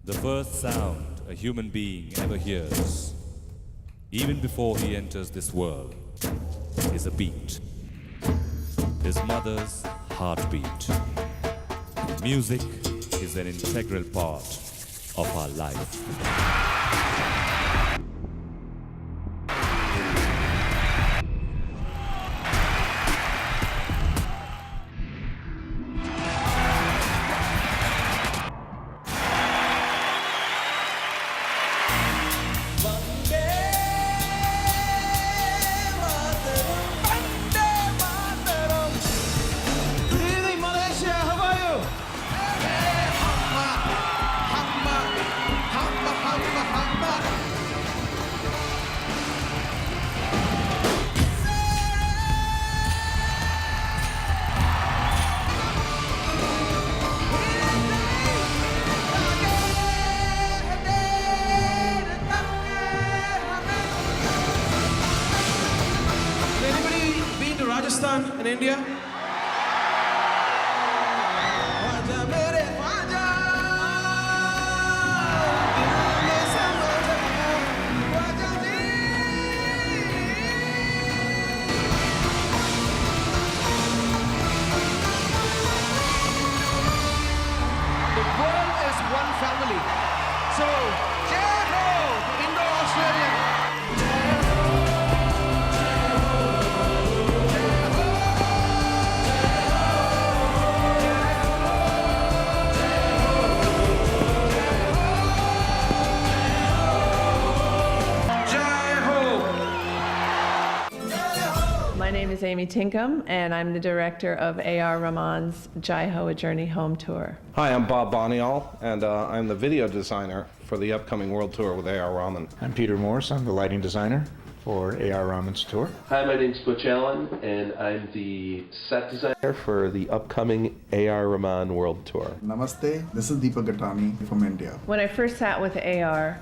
The first sound a human being ever hears, even before he enters this world, is a beat. His mother's heartbeat. Music is an integral part of our life. In India? The world is one family. So, Jai Ho, the Indo-Australian. My name is Amy Tinkham, and I'm the director of A.R. Rahman's Jai Ho Journey home tour. Hi, I'm Bob Bonial, and I'm the video designer for the upcoming world tour with A.R. Rahman. I'm Peter Morse. I'm the lighting designer for A.R. Rahman's tour. Hi, my name's Butch Allen, and I'm the set designer for the upcoming A.R. Rahman World Tour. Namaste, this is Deepak Gatani from India. When I first sat with A.R.,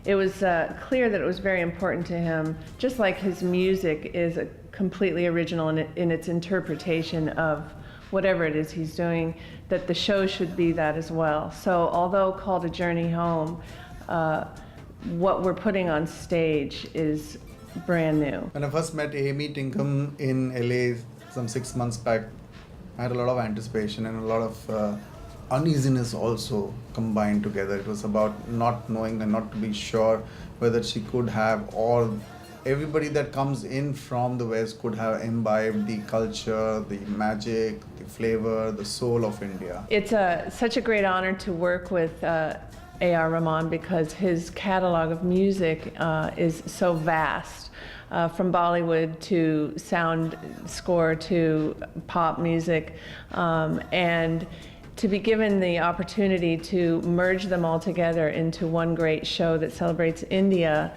it was clear that it was very important to him, just like his music is completely original in its interpretation of whatever it is he's doing, that the show should be that as well. So although called A Journey Home, what we're putting on stage is brand new. When I first met Amy Tinkham in LA some 6 months back, I had a lot of anticipation and a lot of uneasiness also combined together. It was about not knowing and not to be sure whether she could have, or everybody that comes in from the West could have imbibed the culture, the magic, the flavor, the soul of India. It's such a great honor to work with A.R. Rahman because his catalog of music is so vast. From Bollywood to sound score to pop music, and to be given the opportunity to merge them all together into one great show that celebrates India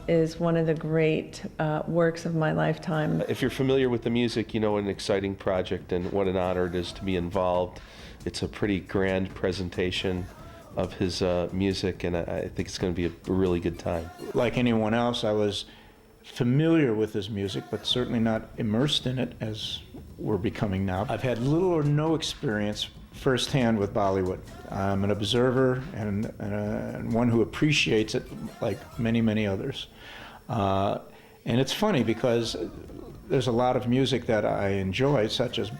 is one of the great works of my lifetime. If you're familiar with the music, you know what an exciting project and what an honor it is to be involved. It's a pretty grand presentation of his music, and I think it's going to be a really good time. Like anyone else, I was familiar with his music, but certainly not immersed in it as we're becoming now. I've had little or no experience firsthand with Bollywood. I'm an observer and one who appreciates it like many, many others. And it's funny because there's a lot of music that I enjoy, such as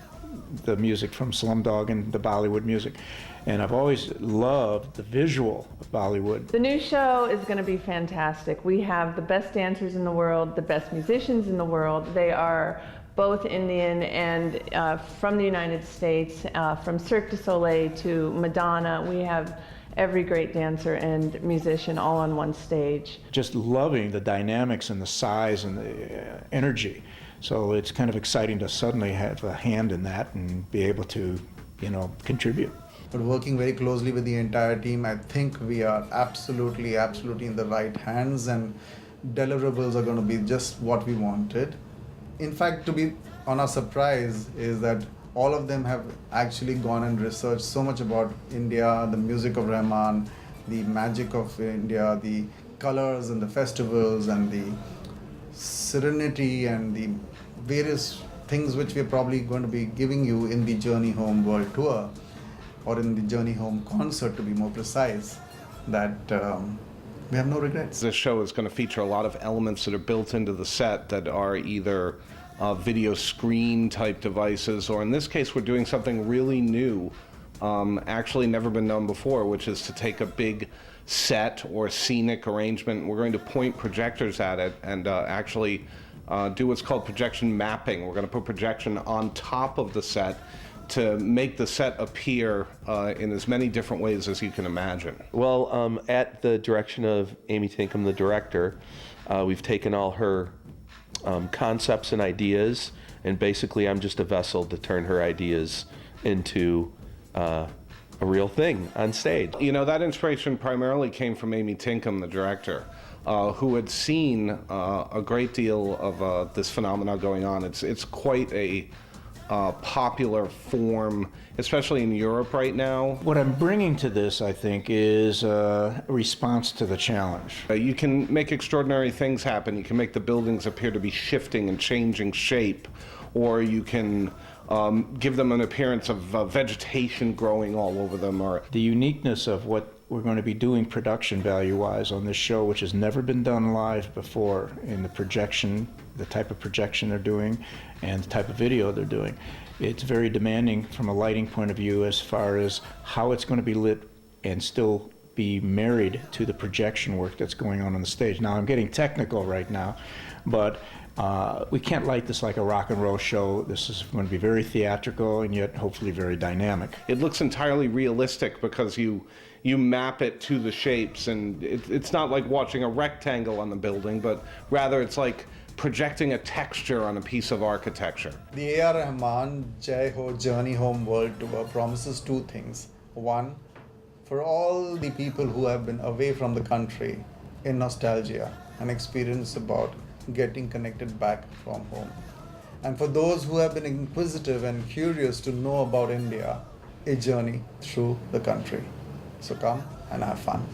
the music from Slumdog and the Bollywood music. And I've always loved the visual of Bollywood. The new show is going to be fantastic. We have the best dancers in the world, the best musicians in the world. They are both Indian and from the United States, from Cirque du Soleil to Madonna. We have every great dancer and musician all on one stage. Just loving the dynamics and the size and the energy. So it's kind of exciting to suddenly have a hand in that and be able to, contribute. But working very closely with the entire team, I think we are absolutely in the right hands, and deliverables are going to be just what we wanted. In fact, to be on our surprise is that all of them have actually gone and researched so much about India, the music of Rahman, the magic of India, the colors and the festivals and the serenity and the various things which we're probably going to be giving you in the Journey Home World Tour. or in the Journey Home concert to be more precise, that we have no regrets. This show is going to feature a lot of elements that are built into the set that are either video screen type devices, or in this case we're doing something really new, actually never been done before, which is to take a big set or scenic arrangement. We're going to point projectors at it and actually do what's called projection mapping. We're going to put projection on top of the set to make the set appear in as many different ways as you can imagine. Well, at the direction of Amy Tinkham, the director, we've taken all her concepts and ideas, and basically I'm just a vessel to turn her ideas into a real thing on stage. You know, that inspiration primarily came from Amy Tinkham, the director, who had seen a great deal of this phenomena going on. It's quite a popular form, especially in Europe right now. What I'm bringing to this, I think, is a response to the challenge. You can make extraordinary things happen. You can make the buildings appear to be shifting and changing shape, or you can give them an appearance of vegetation growing all over them. Or the uniqueness of what we're going to be doing production value-wise on this show, which has never been done live before, in the projection, the type of projection they're doing, and the type of video they're doing. It's very demanding from a lighting point of view as far as how it's going to be lit and still be married to the projection work that's going on the stage. Now, I'm getting technical right now, but we can't light this like a rock and roll show. This is going to be very theatrical and yet hopefully very dynamic. it looks entirely realistic because you map it to the shapes, and it's not like watching a rectangle on the building, but rather it's like projecting a texture on a piece of architecture. The A.R. Rahman Jai Ho Journey Home World Tour promises two things. One, for all the people who have been away from the country in nostalgia, an experience about getting connected back from home. And for those who have been inquisitive and curious to know about India, a journey through the country. So come and have fun.